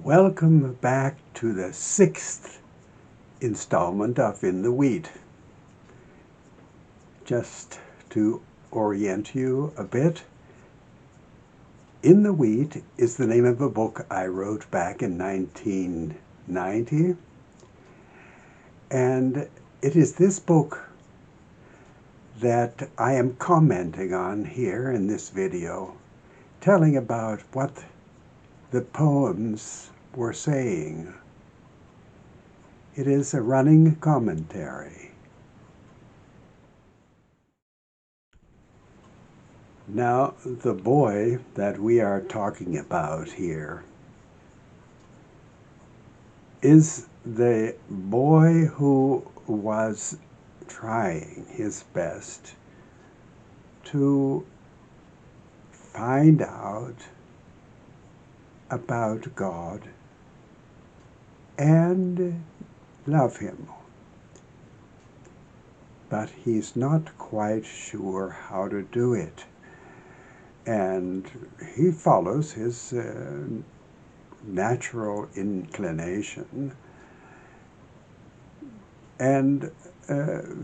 Welcome back to the 6th installment of In the Wheat. Just to orient you a bit, In the Wheat is the name of a book I wrote back in 1990, and it is this book that I am commenting on here in this video, telling about what the poems were saying. It is a running commentary. Now, the boy that we are talking about here is the boy who was trying his best to find out about God and love Him. But he's not quite sure how to do it. And he follows his natural inclination and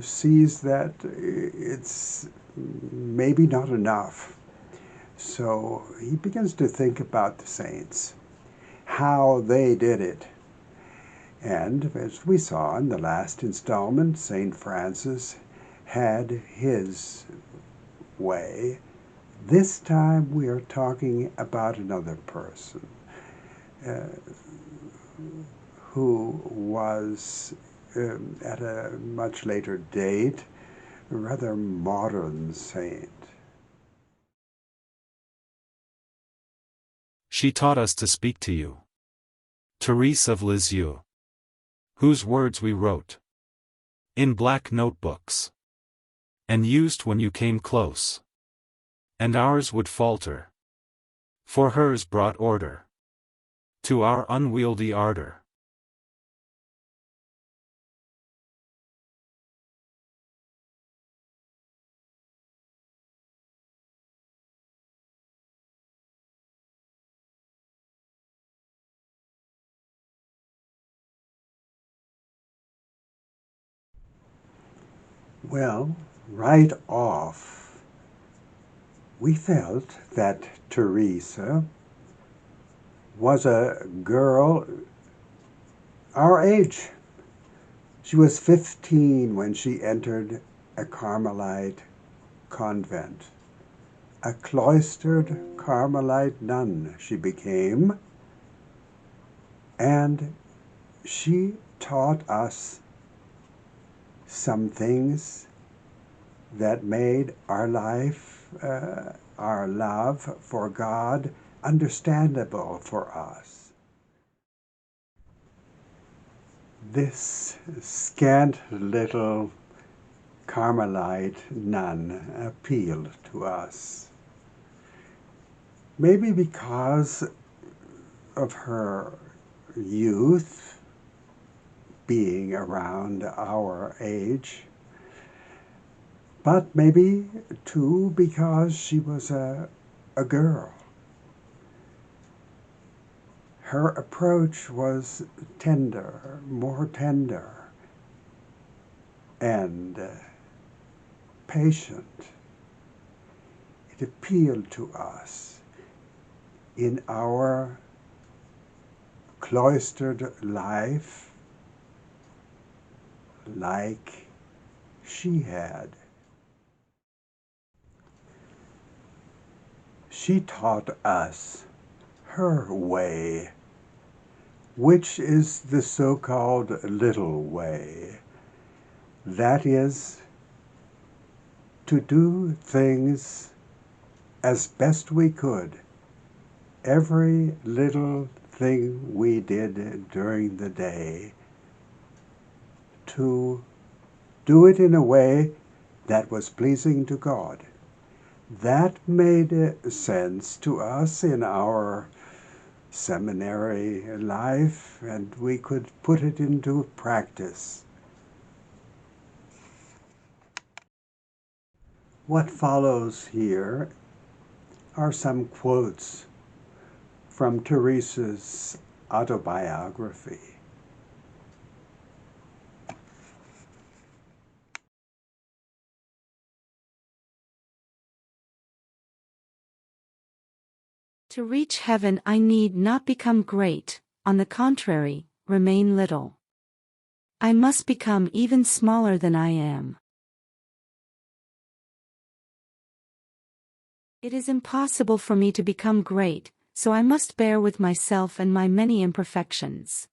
sees that it's maybe not enough. So he begins to think about the saints, how they did it. And as we saw in the last installment, St. Francis had his way. This time we are talking about another person who was, at a much later date, a rather modern saint. She taught us to speak to you. Therese of Lisieux, whose words we wrote in black notebooks and used when you came close, and ours would falter, for hers brought order to our unwieldy ardor. Well, right off, we felt that Teresa was a girl our age. She was 15 when she entered a Carmelite convent. A cloistered Carmelite nun she became, and she taught us some things that made our life, our love for God, understandable for us. This scant little Carmelite nun appealed to us. Maybe because of her youth, being around our age, but maybe too because she was a girl. Her approach was tender, more tender, and patient. It appealed to us in our cloistered life, like she had. She taught us her way, which is the so-called little way. That is, to do things as best we could. Every little thing we did during the day, to do it in a way that was pleasing to God. That made sense to us in our seminary life, and we could put it into practice. What follows here are some quotes from Therese's autobiography. To reach heaven I need not become great, on the contrary, remain little. I must become even smaller than I am. It is impossible for me to become great, so I must bear with myself and my many imperfections.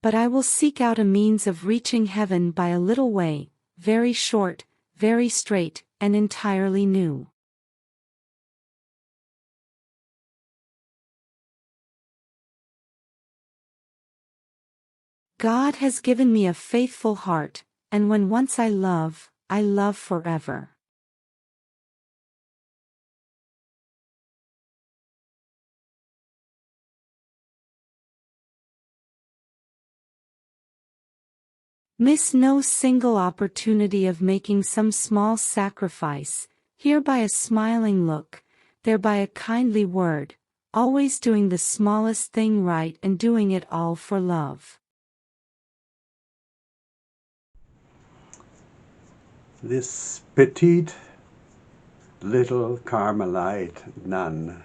But I will seek out a means of reaching heaven by a little way, very short, very straight, and entirely new. God has given me a faithful heart, and when once I love forever. Miss no single opportunity of making some small sacrifice, here by a smiling look, there by a kindly word, always doing the smallest thing right and doing it all for love. This petite little Carmelite nun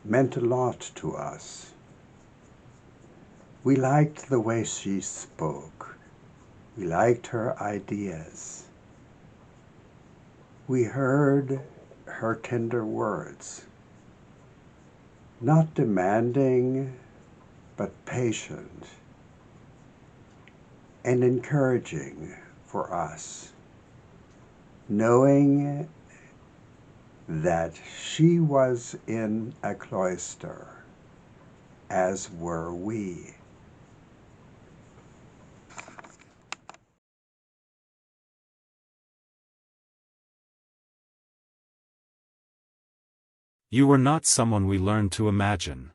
meant a lot to us. We liked the way she spoke. We liked her ideas. We heard her tender words, not demanding, but patient and encouraging for us, knowing that she was in a cloister, as were we. You were not someone we learned to imagine.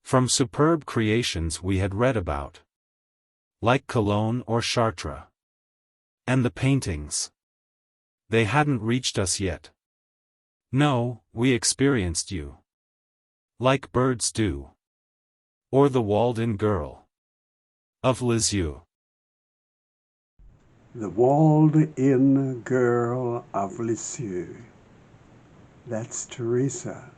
From superb creations we had read about, like Cologne or Chartres. And the paintings. They hadn't reached us yet. No, we experienced you. Like birds do. Or the walled-in girl. Of Lisieux. The walled-in girl of Lisieux. That's Teresa.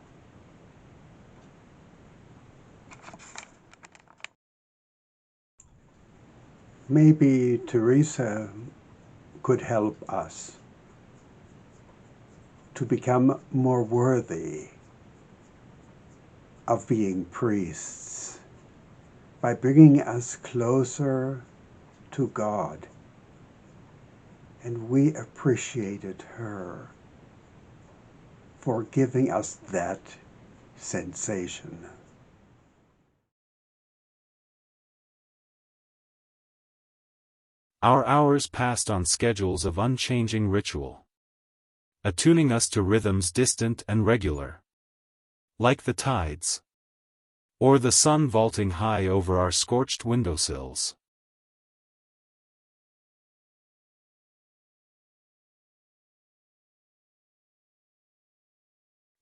Maybe Teresa could help us to become more worthy of being priests by bringing us closer to God. And we appreciated her for giving us that sensation. Our hours passed on schedules of unchanging ritual, attuning us to rhythms distant and regular, like the tides, or the sun vaulting high over our scorched windowsills.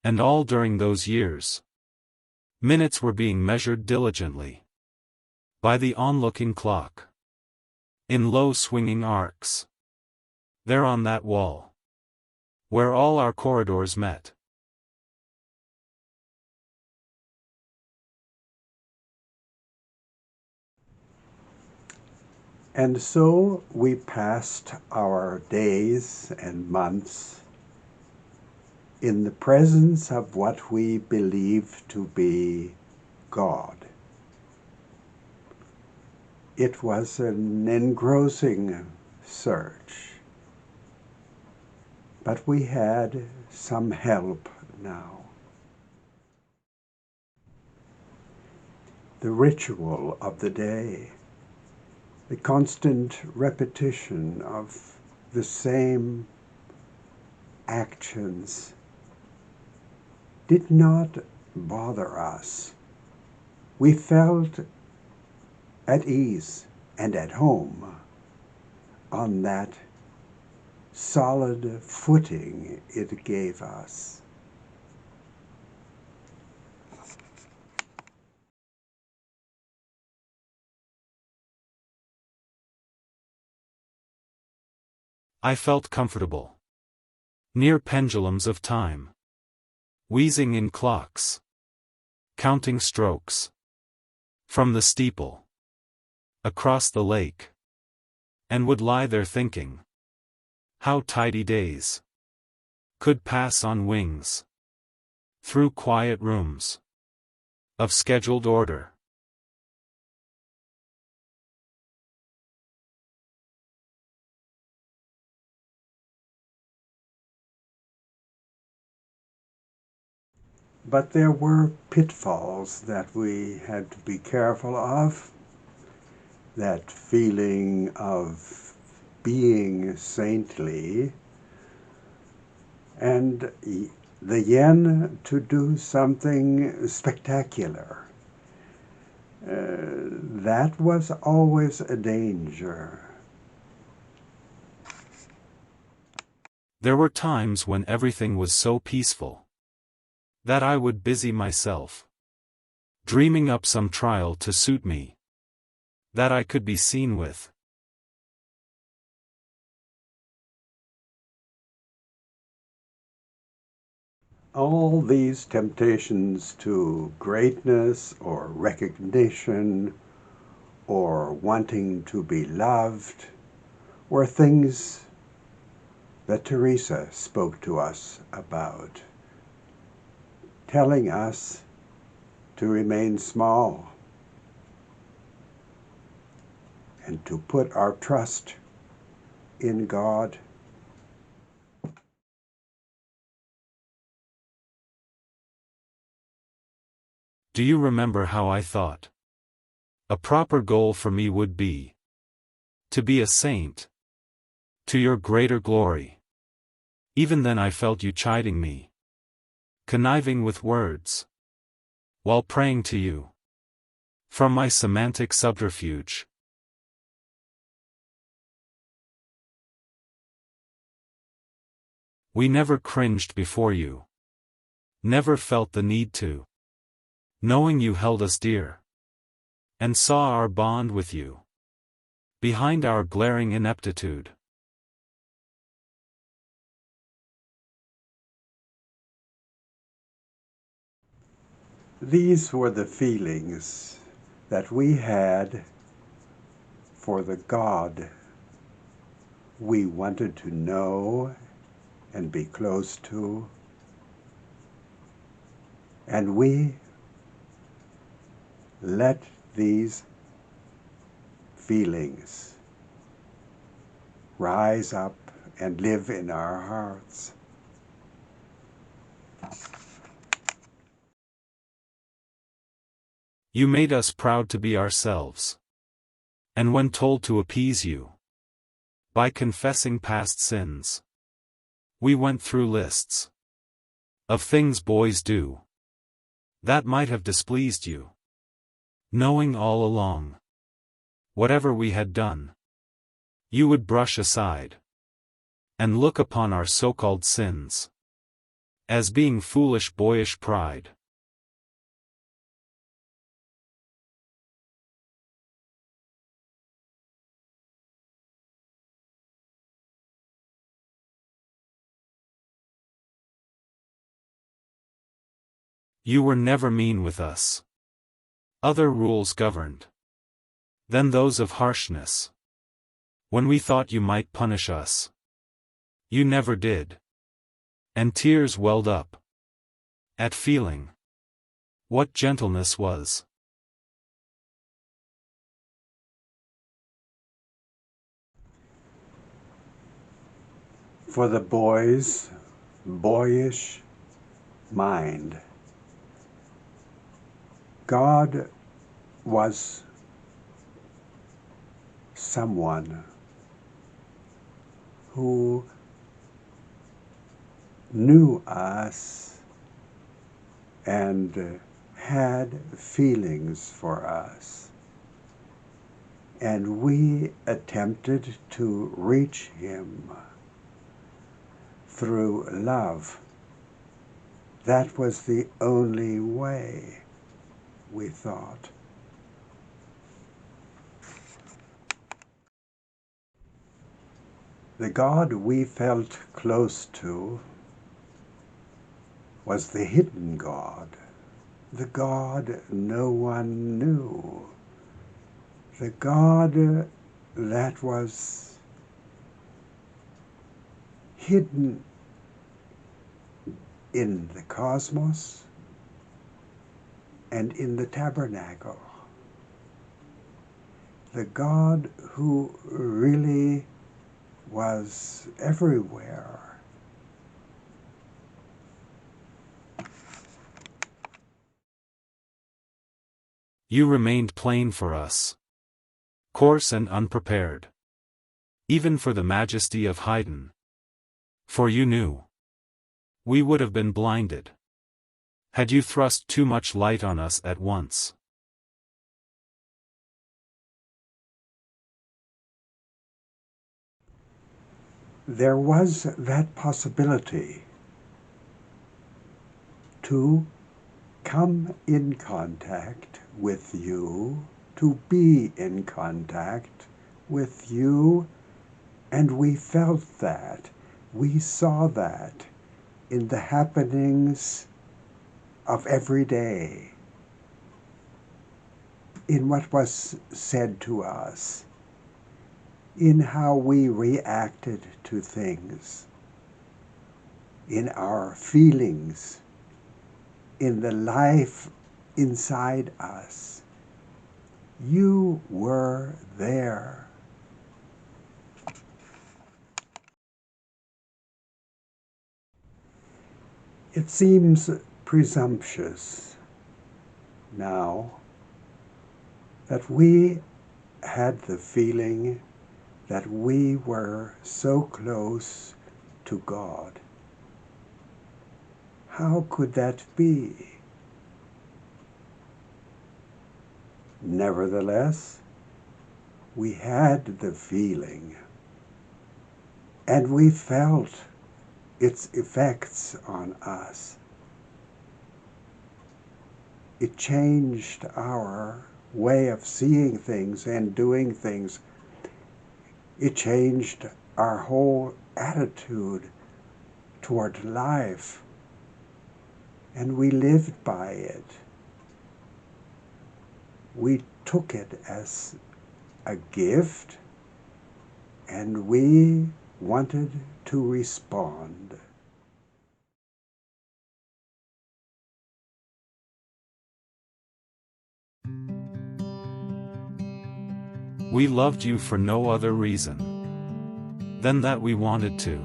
And all during those years, minutes were being measured diligently by the onlooking clock, in low swinging arcs, there on that wall, where all our corridors met. And so we passed our days and months in the presence of what we believe to be God. It was an engrossing search, but we had some help now. The ritual of the day, the constant repetition of the same actions did not bother us. We felt at ease and at home on that solid footing it gave us. I felt comfortable. Near pendulums of time. Wheezing in clocks. Counting strokes. From the steeple. Across the lake. And would lie there thinking. How tidy days. Could pass on wings. Through quiet rooms. Of scheduled order. But there were pitfalls that we had to be careful of. That feeling of being saintly, and the yen to do something spectacular. That was always a danger. There were times when everything was so peaceful that I would busy myself, dreaming up some trial to suit me, that I could be seen with. All these temptations to greatness or recognition or wanting to be loved were things that Teresa spoke to us about, telling us to remain small and to put our trust in God. Do you remember how I thought? A proper goal for me would be to be a saint, to your greater glory. Even then I felt you chiding me, conniving with words, while praying to you. From my semantic subterfuge. We never cringed before you. Never felt the need to. Knowing you held us dear. And saw our bond with you. Behind our glaring ineptitude. These were the feelings that we had for the God we wanted to know and be close to. And we let these feelings rise up and live in our hearts. You made us proud to be ourselves. And when told to appease you, by confessing past sins, we went through lists of things boys do that might have displeased you, knowing all along, whatever we had done, you would brush aside and look upon our so-called sins as being foolish boyish pride. You were never mean with us. Other rules governed than those of harshness. When we thought you might punish us, you never did. And tears welled up at feeling what gentleness was. For the boy's boyish mind, God was someone who knew us and had feelings for us. And we attempted to reach him through love. That was the only way, we thought. The God we felt close to was the hidden God, the God no one knew, the God that was hidden in the cosmos and in the tabernacle, the God who really was everywhere. You remained plain for us, coarse and unprepared, even for the majesty of Haydn. For you knew. We would have been blinded had you thrust too much light on us at once. There was that possibility to come in contact with you, to be in contact with you, and we felt that. We saw that in the happenings of every day, in what was said to us, in how we reacted to things, in our feelings, in the life inside us. You were there. It seems presumptuous now that we had the feeling that we were so close to God. How could that be? Nevertheless, we had the feeling, and we felt its effects on us. It changed our way of seeing things and doing things. It changed our whole attitude toward life, and we lived by it. We took it as a gift, and we wanted to respond. We loved you for no other reason than that we wanted to.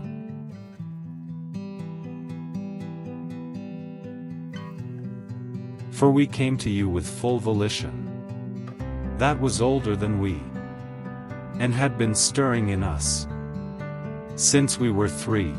For we came to you with full volition that was older than we, and had been stirring in us since we were 3.